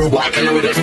rockin' with it.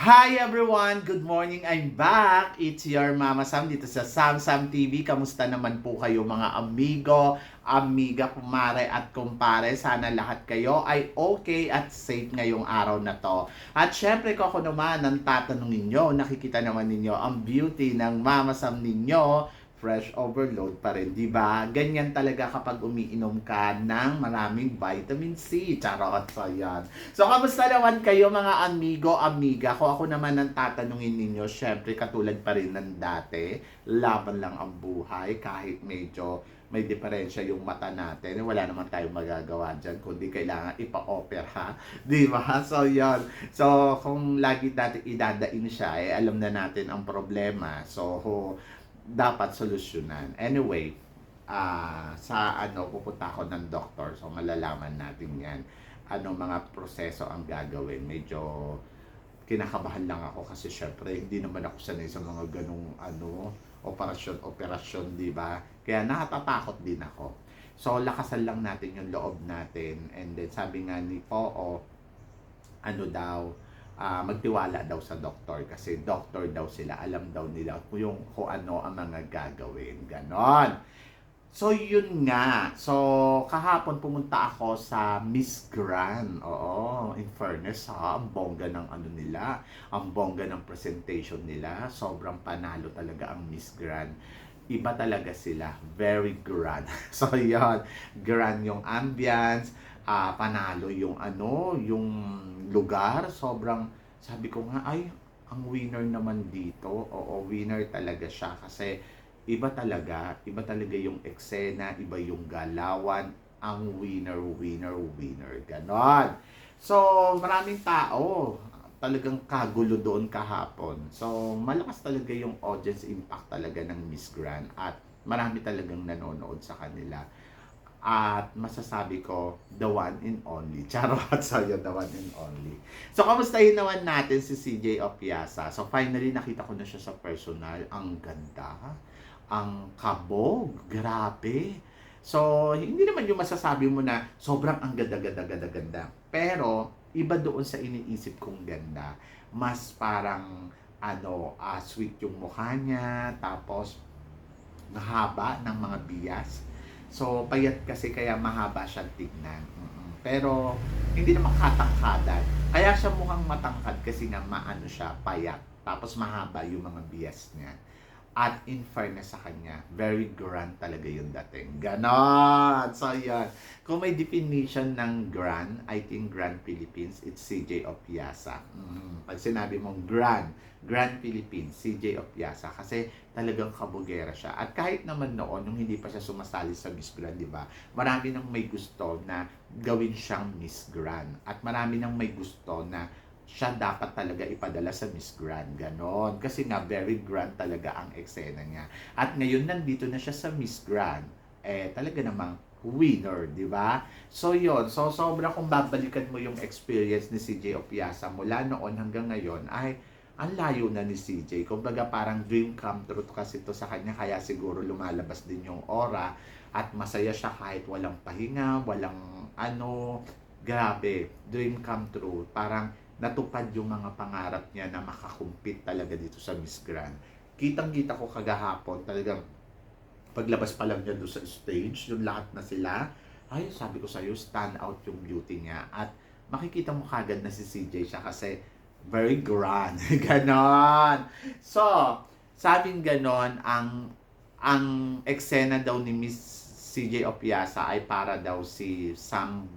Hi everyone! Good morning! I'm back! It's your Mama Sam dito sa Sam Sam TV. Kamusta naman po kayo mga amigo, amiga, kumare at kumpare? Sana lahat kayo ay okay at safe ngayong araw na to. At syempre ko ako naman ang tatanungin nyo, nakikita naman ninyo ang beauty ng Mama Sam ninyo. Fresh overload pa rin, di ba? Ganyan talaga kapag umiinom ka ng maraming vitamin C. Charot, so yan. So, kamusta naman kayo mga amigo, amiga? Kung ako naman ang tatanungin ninyo, syempre katulad pa rin ng dati, laban lang ang buhay kahit medyo may diferensya yung mata natin. Wala naman tayong magagawa dyan, kundi kailangan ipa-opera, di ba? So, yan. So, kung lagi natin idadain siya, alam na natin ang problema. So, dapat solusyonan. Anyway, sa pupunta ako ng doktor, so malalaman natin yan. Ano mga proseso ang gagawin. Medyo kinakabahan lang ako kasi syempre hindi naman ako sanay sa mga ganung operasyon, di ba? Kaya nakatatakot din ako. So, lakasan lang natin yung loob natin. And then, sabi nga ni Oo, magtiwala daw sa doktor kasi doktor daw sila, alam daw nila kung ano ang mga gagawin, ganon. So yun nga, so kahapon pumunta ako sa Miss Grand. Oo, in fairness ang bongga ng nila, ang bongga ng presentation nila, sobrang panalo talaga ang Miss Grand. Iba talaga sila, very grand. So yun, grand yung ambience, panalo yung yung lugar, sobrang sabi ko nga ay ang winner naman dito. Oo, winner talaga siya kasi iba talaga yung eksena, iba yung galawan, ang winner ganon. So maraming tao, talagang kagulo doon kahapon. So malakas talaga yung audience impact talaga ng Miss Grand at marami talagang nanonood sa kanila. At masasabi ko, the one and only. Charot sa'yo, the one and only. So, kamustahin naman natin si CJ Opiasa. So, finally, nakita ko na siya sa personal. Ang ganda. Ang kabog. Grabe. So, hindi naman yung masasabi mo na sobrang ang ganda. Pero, iba doon sa iniisip kong ganda. Mas parang, sweet yung mukha niya. Tapos, mahaba ng mga bias. So, payat kasi kaya mahaba siyang tignan. Pero, hindi naman katangkadan. Kaya siya mukhang matangkad kasi nga maano siya, payat. Tapos mahaba yung mga bias niya. At in fairness sa kanya, very grand talaga yung dating. Ganon! So, yan. Kung may definition ng grand, I think Grand Philippines, it's CJ Opiasa. Pag sinabi mong Grand Philippines, CJ Opiasa. Kasi talagang kabugera siya. At kahit naman noon, nung hindi pa siya sumasali sa Miss Grand, di ba? Marami nang may gusto na gawin siyang Miss Grand. At marami nang may gusto na siya dapat talaga ipadala sa Miss Grand, ganon. Kasi nga, very grand talaga ang eksena niya. At ngayon, nandito na siya sa Miss Grand. Talaga namang winner, di ba? So, yon. So, sobra kung babalikan mo yung experience ni CJ Opiasa mula noon hanggang ngayon, ay ang layo na ni CJ. Kumbaga, parang dream come true kasi to sa kanya, kaya siguro lumalabas din yung aura at masaya siya kahit walang pahinga, walang grabe, dream come true. Parang natupad yung mga pangarap niya na makakumpit talaga dito sa Miss Grand. Kitang-kita ko kagahapon, talagang paglabas pa lang niya doon sa stage, yung lahat na sila, ay sabi ko sa'yo, stand out yung beauty niya. At makikita mo kagad na si CJ siya kasi very grand. Ganon. So, sabing ganon, ang eksena daw ni Miss CJ Opiasa ay para daw si Samantha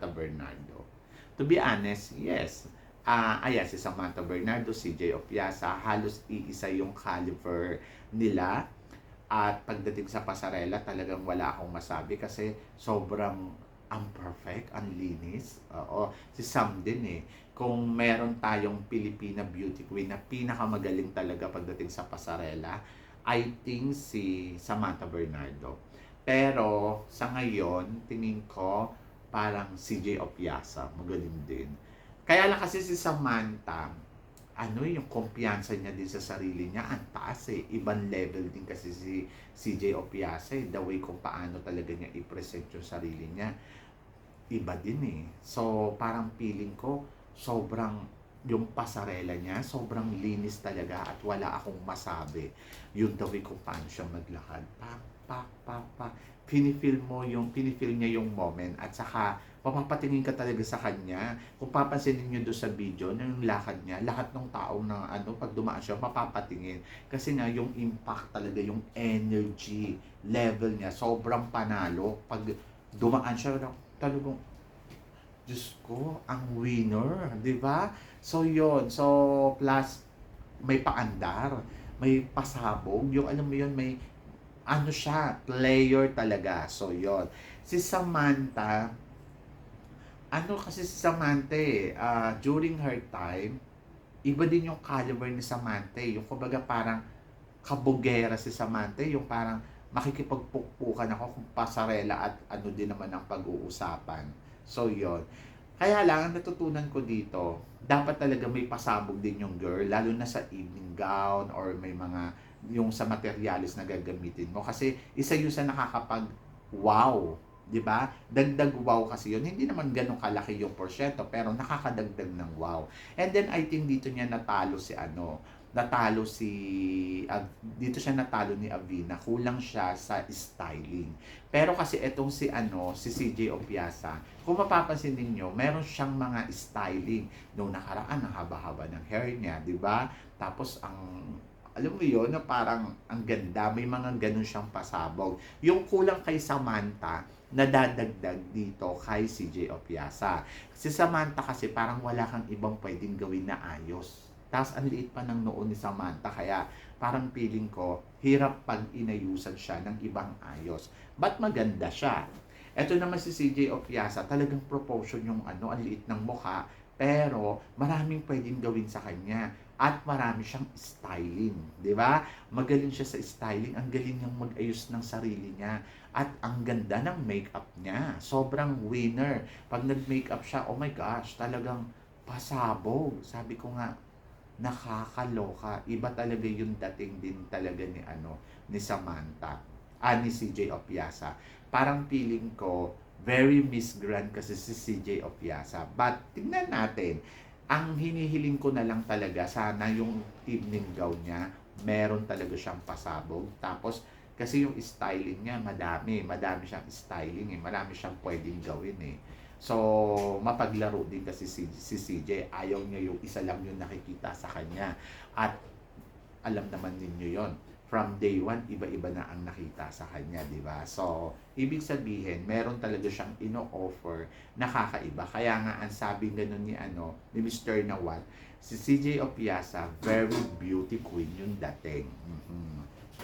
Bernardo. To be honest, yes. Si Samantha Bernardo, CJ Opiasa, halos iisa yung caliber nila. At pagdating sa pasarela, talagang wala akong masabi kasi sobrang perfect, ang linis. Oo, si Sam din eh. Kung meron tayong Pilipina beauty queen na pinakamagaling talaga pagdating sa pasarela, I think si Samantha Bernardo. Pero sa ngayon, tingin ko parang CJ Opiasa, magaling din. Kaya lang kasi si Samantha, yung kumpiyansa niya din sa sarili niya, ang taas eh. Ibang level din kasi si CJ Opiasa eh. The way kung paano talaga niya i-present yung sarili niya, iba din eh. So, parang feeling ko, sobrang, yung pasarela niya, sobrang linis talaga at wala akong masabi. Yung the way kung paano siya maglakad. Pa. Pinifeel niya yung moment at saka mapapatingin ka talaga sa kanya. Kung papansinin niyo doon sa video, yung lakad niya, lahat ng tao na pag dumaan siya, mapapatingin. Kasi nga, yung impact talaga, yung energy level niya, sobrang panalo. Pag dumaan siya, talagang, Diyos ko, ang winner, di ba? So, yon. So, plus, may paandar, may pasabog, yung alam mo yun, may siya, player talaga. So, yon. Si Samantha, kasi si Samantha during her time, iba din yung caliber ni Samantha Yung kumbaga parang kabugera si Samantha yung parang makikipagpukpukan ako kung pasarela at din naman ang pag-uusapan. So, yon. Kaya lang, ang natutunan ko dito, dapat talaga may pasabog din yung girl, lalo na sa evening gown or may mga yung sa materialis na gagamitin mo kasi isa yun sa nakakapag-wow, 'di ba? Dagdag wow kasi yun. Hindi naman ganun kalaki yung porsyento pero nakakadagdag ng wow. And then I think dito niya natalo dito siya natalo ni Avina. Kulang siya sa styling. Pero kasi etong si CJ Opiasa, kung mapapansin niyo, meron siyang mga styling nung nakaraan, ang haba-haba ng hair niya, 'di ba? Tapos alam mo yun, na parang ang ganda, may mga ganun siyang pasabog. Yung kulang kay Samantha, nadadagdag dito kay CJ Opiasa. Si Samantha kasi parang wala kang ibang pwedeng gawin na ayos. Tapos ang liit pa ng noon ni Samantha, kaya parang feeling ko, hirap pag inayusan siya ng ibang ayos. Ba't maganda siya? Ito naman si CJ Opiasa, talagang proportion yung ang liit ng mukha, pero maraming pwedeng gawin sa kanya. At marami siyang styling, di ba? Magaling siya sa styling, ang galing niyang mag-ayos ng sarili niya. At ang ganda ng makeup niya, sobrang winner. Pag nag-makeup siya, oh my gosh, talagang pasabog. Sabi ko nga, nakakaloka. Iba talaga yung dating din talaga ni Samantha. Ni CJ Opiasa. Parang feeling ko, very Miss Grand kasi si CJ Opiasa. But, tingnan natin. Ang hinihiling ko na lang talaga, sana yung evening gown niya, meron talaga siyang pasabog. Tapos, kasi yung styling niya, madami siyang styling marami siyang pwedeng gawin So, mapaglaro din kasi si CJ, ayaw niya yung isa lang yung nakikita sa kanya. At, alam naman ninyo yon, from day one, iba-iba na ang nakita sa kanya, di ba? So, ibig sabihin, meron talaga siyang ino-offer na kakaiba. Kaya nga, ang sabi ganun ni Mr. Nawal, si CJ Opiasa, very beauty queen yung dating.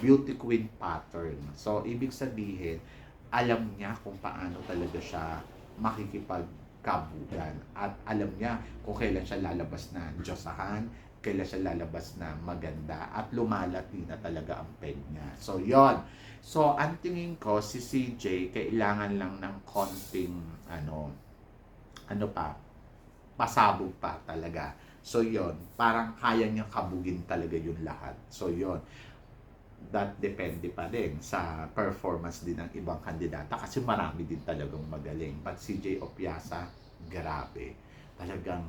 Beauty queen pattern. So, ibig sabihin, alam niya kung paano talaga siya makikipagkabugan. At alam niya kung kailan siya lalabas na Diyosahan, kailan siya lalabas na maganda at lumalati na talaga ang peg niya. So, yon. So, ang tingin ko, si CJ, kailangan lang ng konting, pasabog pa talaga. So, yon. Parang kaya niyang kabugin talaga yung lahat. So, yon. That depende pa din sa performance din ng ibang kandidata kasi marami din talagang magaling. But CJ Opiasa, grabe. Talagang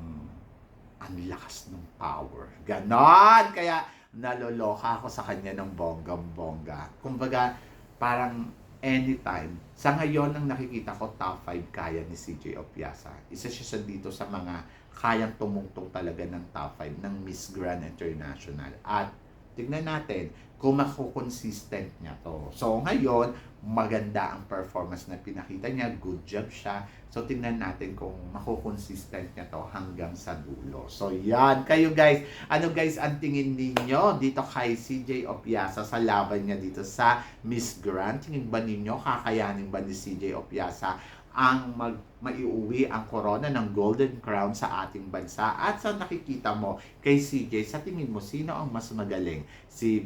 ang lakas ng power. Ganon! Kaya naloloka ako sa kanya ng bonggang-bongga. Kumbaga, parang anytime. Sa ngayon, ang nakikita ko, top 5 kaya ni CJ Opiasa. Isa siya dito sa mga kayang tumungtong talaga ng top 5 ng Miss Grand International. At tignan natin kung makukonsistent niya to. So, ngayon, maganda ang performance na pinakita niya. Good job siya. So, tingnan natin kung makukonsistent niya to hanggang sa dulo. So, yan. Kayo guys, guys ang tingin ninyo dito kay CJ Opiasa sa laban niya dito sa Miss Grand? Tingin ba ninyo, kakayanin ba ni CJ Opiasa ang maiuwi ang corona ng Golden Crown sa ating bansa? At sa nakikita mo kay CJ, sa tingin mo, sino ang mas magaling? Si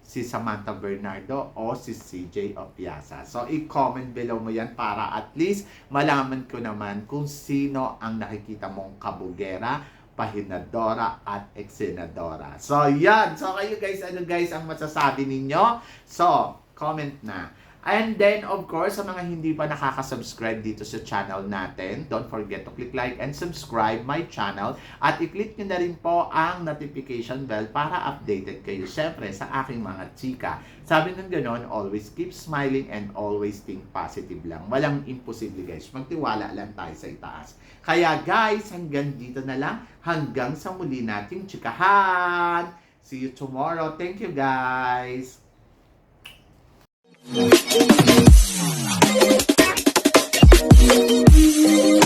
Samantha Bernardo o si CJ Opiasa? So, i-comment below mo yan para at least malaman ko naman kung sino ang nakikita mong kabugera pahinadora at eksenadora. So, yan. So, kayo guys, ano guys ang masasabi ninyo? So, comment na. And then, of course, sa mga hindi pa nakaka-subscribe dito sa channel natin, don't forget to click like and subscribe my channel. At i-click nyo na rin po ang notification bell para updated kayo, syempre, sa aking mga chika. Sabi ng ganon, always keep smiling and always think positive lang. Walang imposible guys. Magtiwala lang tayo sa itaas. Kaya guys, hanggang dito na lang. Hanggang sa muli nating chikahan. See you tomorrow. Thank you guys. Thank you.